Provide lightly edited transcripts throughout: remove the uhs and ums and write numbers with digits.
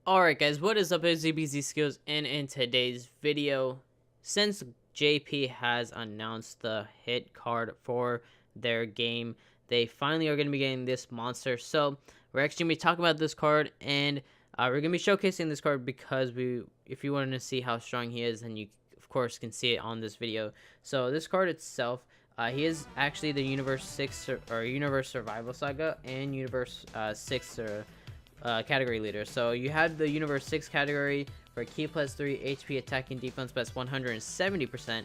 Alright guys, what is up? It's DBZSkills, and in today's video, since JP has announced the hit card for their game, they finally are going to be getting this monster. So we're actually going to be talking about this card, and we're going to be showcasing this card because if you want to see how strong he is, then you of course can see it on this video. So this card itself, he is actually the Universe 6 or Universe Survival Saga and Universe 6 category leader. So you have the Universe 6 category for Ki plus 3, HP, attack, and defense plus 170%.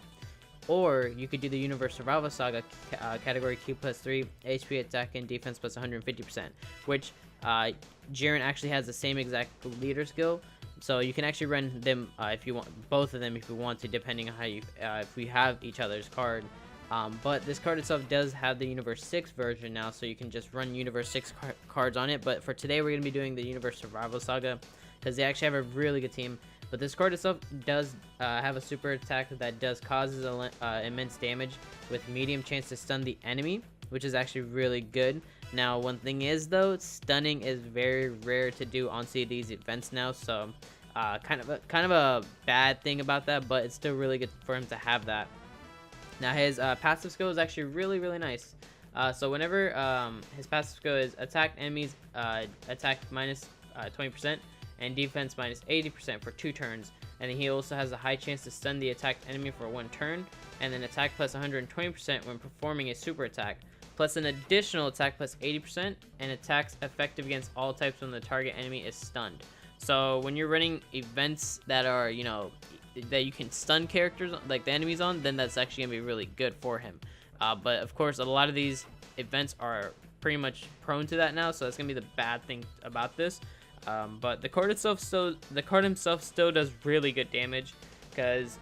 Or you could do the Universe Survival Saga category Ki plus 3, HP, attack, and defense plus 150%. Which Jiren actually has the same exact leader skill. So you can actually run them if you want, both of them if you want to, depending on how you if we have each other's card. But this card itself does have the Universe 6 version now, so you can just run Universe 6 cards on it. But for today, we're going to be doing the Universe Survival Saga, because they actually have a really good team. But this card itself does have a super attack that does causes immense damage with medium chance to stun the enemy, which is actually really good. Now, one thing is, though, stunning is very rare to do on these events now, so kind of a bad thing about that, but it's still really good for him to have that. Now his passive skill is actually really nice. So whenever his passive skill is attack enemies, attack minus 20% and defense minus 80% for 2 turns, and then he also has a high chance to stun the attacked enemy for 1 turn, and then attack plus 120% when performing a super attack, plus an additional attack plus 80%, and attacks effective against all types when the target enemy is stunned. So when you're running events that are, you know, that you can stun characters like the enemies on, then that's actually gonna be really good for him. But of course, a lot of these events are pretty much prone to that now, so that's gonna be the bad thing about this. But the card himself still does really good damage, because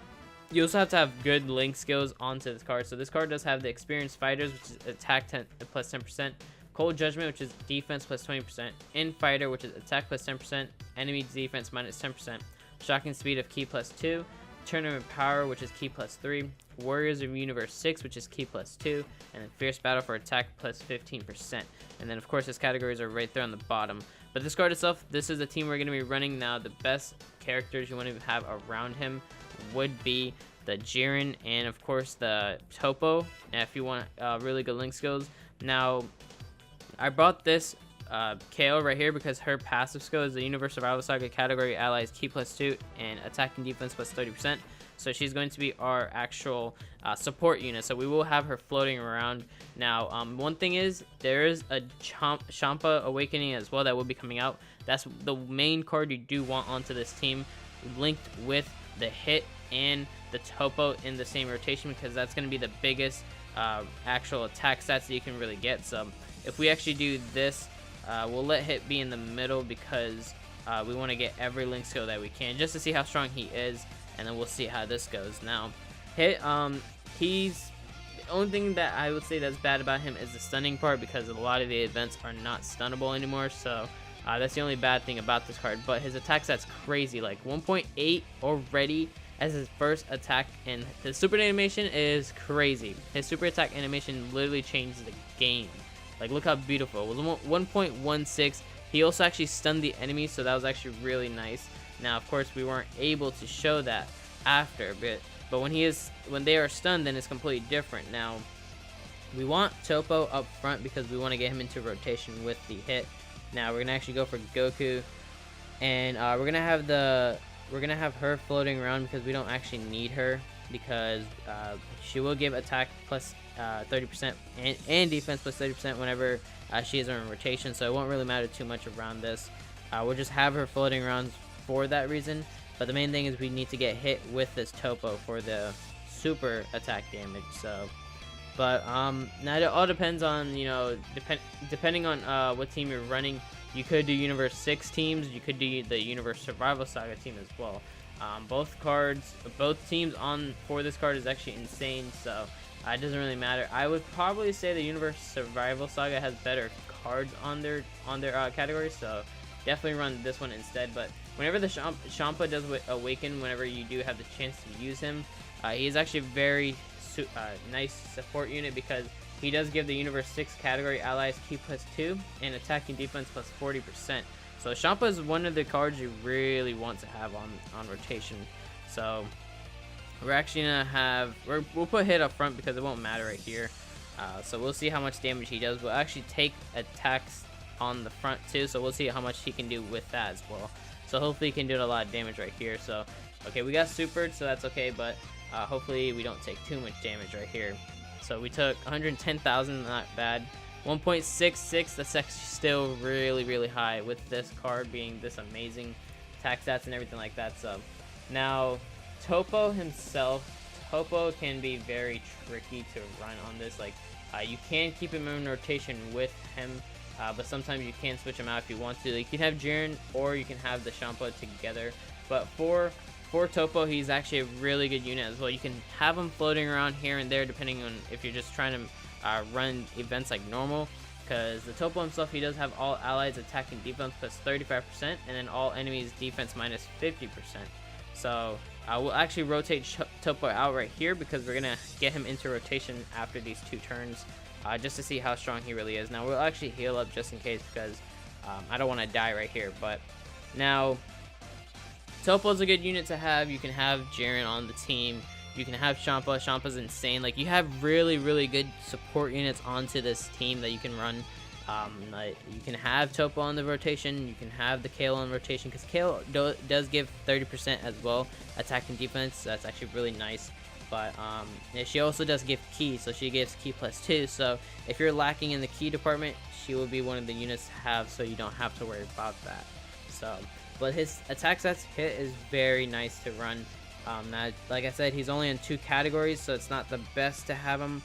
you also have to have good link skills onto this card. So this card does have the experienced fighters, which is attack plus 10%, cold judgment, which is defense plus 20%, infighter, which is attack plus 10%, enemy defense minus 10%, shocking speed of Ki plus 2, tournament power, which is Ki plus 3, warriors of Universe 6, which is Ki plus 2, and then fierce battle for attack plus 15%. And then of course his categories are right there on the bottom. But this card itself, this is the team we're going to be running now. The best characters you want to have around him would be the Jiren and of course the Topo, if you want really good link skills. Now I brought this KO right here because her passive skill is the Universe Survival Saga category allies Ki plus 2 and attack and defense plus 30%. So she's going to be our actual support unit. So we will have her floating around. Now, one thing is there is a Champa Awakening as well that will be coming out. That's the main card you do want onto this team, linked with the hit and the Topo in the same rotation, because that's going to be the biggest actual attack stats that you can really get. So if we actually do this, we'll let hit be in the middle, because we want to get every link skill that we can just to see how strong he is, and then we'll see how this goes. Now hit, he's the only thing that I would say that's bad about him is the stunning part, because a lot of the events are not stunnable anymore. So that's the only bad thing about this card. But his attack stats crazy, like 1.8 already as his first attack, and his super animation is crazy. His super attack animation literally changed the game. Like, look how beautiful. It was 1.16. He also actually stunned the enemy, so that was actually really nice. Now, of course, we weren't able to show that after, but when they are stunned, then it's completely different. Now, we want Topo up front because we want to get him into rotation with the hit. Now, we're gonna actually go for Goku, and we're gonna have her floating around because we don't actually need her, because she will give attack plus 30% and defense plus 30% whenever she is in rotation, so it won't really matter too much around this. We'll just have her floating around for that reason, but the main thing is we need to get hit with this Topo for the super attack damage. So but now it all depends on, you know, depending on what team you're running. You could do Universe 6 teams, you could do the Universe Survival Saga team as well. Both teams on for this card is actually insane, so it doesn't really matter. I would probably say the Universe Survival Saga has better cards on their category, so definitely run this one instead. But whenever the Champa does awaken, whenever you do have the chance to use him, he is actually a very nice support unit, because he does give the Universe 6 category allies Ki plus 2 and attack and defense plus 40%. So Champa is one of the cards you really want to have on rotation. So we're actually gonna have, we'll put hit up front because it won't matter right here. So we'll see how much damage he does. We'll actually take attacks on the front too, so we'll see how much he can do with that as well. So hopefully he can do a lot of damage right here. So okay, we got supered, so that's okay, but hopefully we don't take too much damage right here. So we took 110,000, not bad. 1.66, that's actually still really high with this card being this amazing attack stats and everything like that. So now Topo himself, Topo can be very tricky to run on this. Like you can keep him in rotation with him, but sometimes you can switch him out if you want to. Like, you can have Jiren or you can have the Champa together, but for Topo, he's actually a really good unit as well. You can have him floating around here and there depending on if you're just trying to run events like normal, because the Topo himself, he does have all allies attack and defense plus 35%, and then all enemies defense minus 50%. So we'll actually rotate Topo out right here because we're gonna get him into rotation after these 2 turns, just to see how strong he really is. Now we'll actually heal up just in case because I don't want to die right here. But now Topo's a good unit to have. You can have Jiren on the team. You can have Champa. Champa's insane. Like, you have really good support units onto this team that you can run. Like, you can have Topo on the rotation. You can have the Kale on rotation because Kale does give 30% as well, attack and defense. That's actually really nice. But yeah, she also does give Ki, so she gives Ki +2. So if you're lacking in the Ki department, she will be one of the units to have, so you don't have to worry about that. So, but his attack stats hit is very nice to run. Now, like I said, he's only in 2 categories, so it's not the best to have him,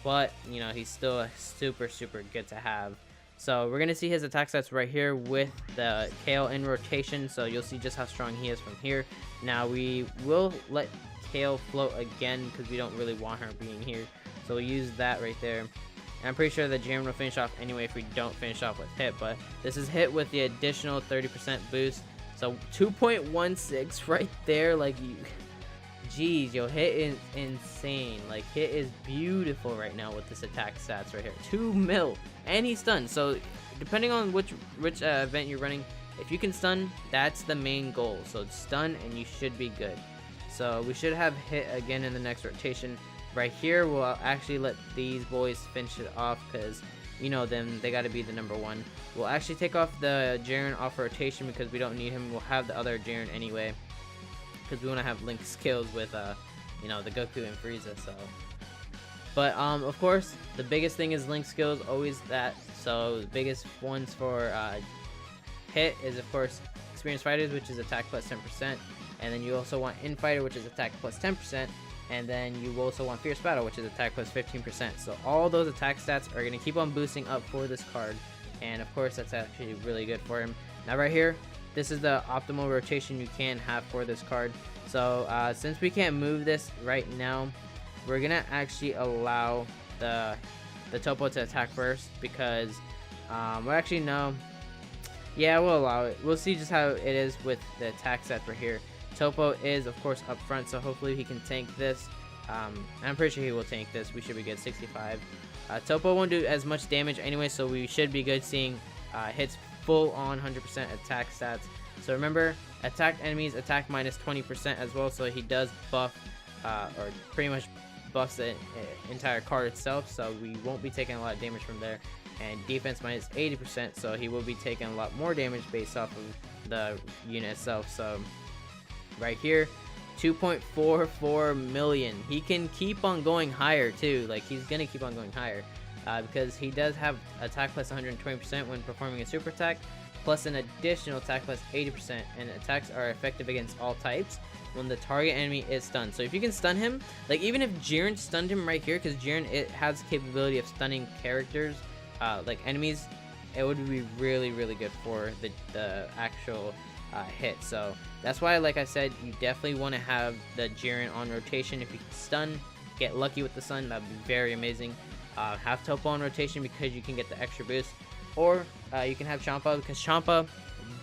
but you know, he's still super good to have. So we're gonna see his attack stats right here with the Kale in rotation, so you'll see just how strong he is from here. Now we will let Kale float again because we don't really want her being here, so we'll use that right there. And I'm pretty sure that Jiren will finish off anyway if we don't finish off with hit, but this is hit with the additional 30% boost. So 2.16 right there. Like, you, geez, yo, hit is insane. Like, hit is beautiful right now with this attack stats right here. 2 mil, and he's stunned. So depending on which event you're running, if you can stun, that's the main goal. So stun and you should be good. So we should have hit again in the next rotation. Right here, we'll actually let these boys finish it off because, you know them, they got to be the #1. We'll actually take off the Jiren off rotation because we don't need him. We'll have the other Jiren anyway because we want to have Link skills with you know, the Goku and Frieza. So, but of course the biggest thing is Link skills, always that. So the biggest ones for hit is of course experienced fighters, which is attack plus 10%, and then you also want infighter, which is attack plus 10%. And then you also want Fierce Battle, which is attack plus 15%. So all those attack stats are going to keep on boosting up for this card. And of course, that's actually really good for him. Now right here, this is the optimal rotation you can have for this card. So since we can't move this right now, we're going to actually allow the Topo to attack first. Because, well, actually, no. Yeah, we'll allow it. We'll see just how it is with the attack stats right here. Topo is, of course, up front, so hopefully he can tank this. I'm pretty sure he will tank this. We should be good. 65. Topo won't do as much damage anyway, so we should be good seeing hits full on 100% attack stats. So remember, attacked enemies attack minus 20% as well, so he does buff, or pretty much buffs the entire card itself, so we won't be taking a lot of damage from there. And defense minus 80%, so he will be taking a lot more damage based off of the unit itself. So right here, 2.44 million. He can keep on going higher too. Like, he's gonna keep on going higher because he does have attack plus 120% when performing a super attack, plus an additional attack plus 80%, and attacks are effective against all types when the target enemy is stunned. So if you can stun him, like even if Jiren stunned him right here, because Jiren, it has the capability of stunning characters, like enemies, it would be really good for the actual hit. So that's why, like I said, you definitely want to have the Jiren on rotation. If you can stun, get lucky with the stun, that'd be very amazing. Have Topo on rotation because you can get the extra boost, or you can have Champa, because Champa,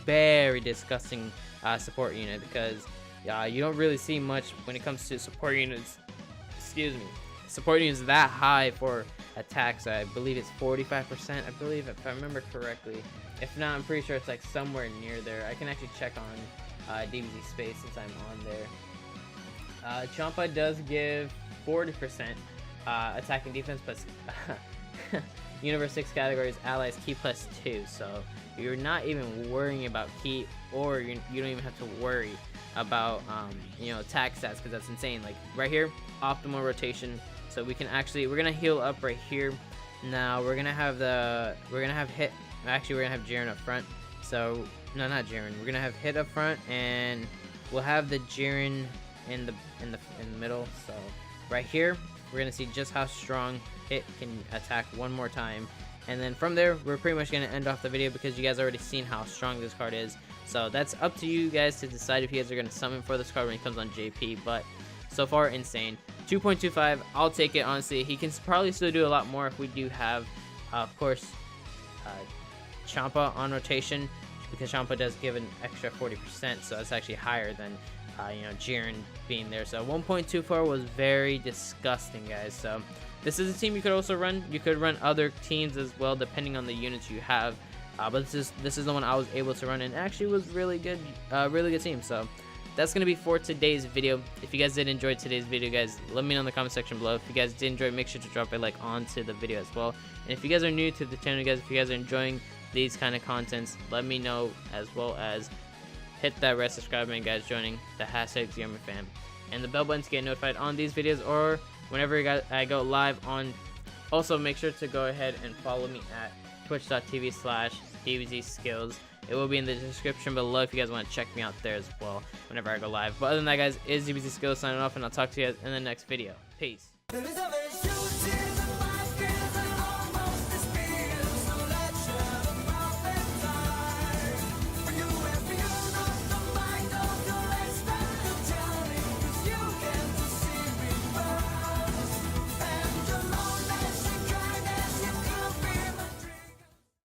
very disgusting support unit, because you don't really see much when it comes to support units. Excuse me, support units that high for attacks. I believe it's 45%, I believe, if I remember correctly. If not, I'm pretty sure it's like somewhere near there. I can actually check on DBZ Space since I'm on there. Champa does give 40% attacking defense, but Universe 6 categories allies key +2, so you're not even worrying about key, or you don't even have to worry about you know, attack stats, because that's insane. Like right here, optimal rotation, so we can actually, we're gonna heal up right here. Now we're gonna have hit. Actually, we're gonna have Jiren up front. So no, not Jiren. We're gonna have hit up front, and we'll have the Jiren in the middle. So right here, we're gonna see just how strong Hit can attack one more time, and then from there, we're pretty much gonna end off the video because you guys already seen how strong this card is. So that's up to you guys to decide if you guys are gonna summon for this card when it comes on JP. But so far, insane. 2.25, I'll take it. Honestly, he can probably still do a lot more if we do have, of course, Champa on rotation, because Champa does give an extra 40%, so it's actually higher than you know, Jiren being there. So 1.24 was very disgusting, guys. So this is a team you could also run. You could run other teams as well, depending on the units you have. But this is the one I was able to run, and actually was really good team. So that's gonna be for today's video. If you guys did enjoy today's video, guys, let me know in the comment section below. If you guys did enjoy, make sure to drop a like onto the video as well. And if you guys are new to the channel, guys, if you guys are enjoying these kind of contents, let me know, as well as hit that red subscribe button, guys, joining the #ZARMY and the bell button to get notified on these videos or whenever I go live on. Also, make sure to go ahead and follow me at twitch.tv/DBZSkills. It will be in the description below if you guys want to check me out there as well whenever I go live. But other than that, guys, is DBZSkills signing off, and I'll talk to you guys in the next video. Peace.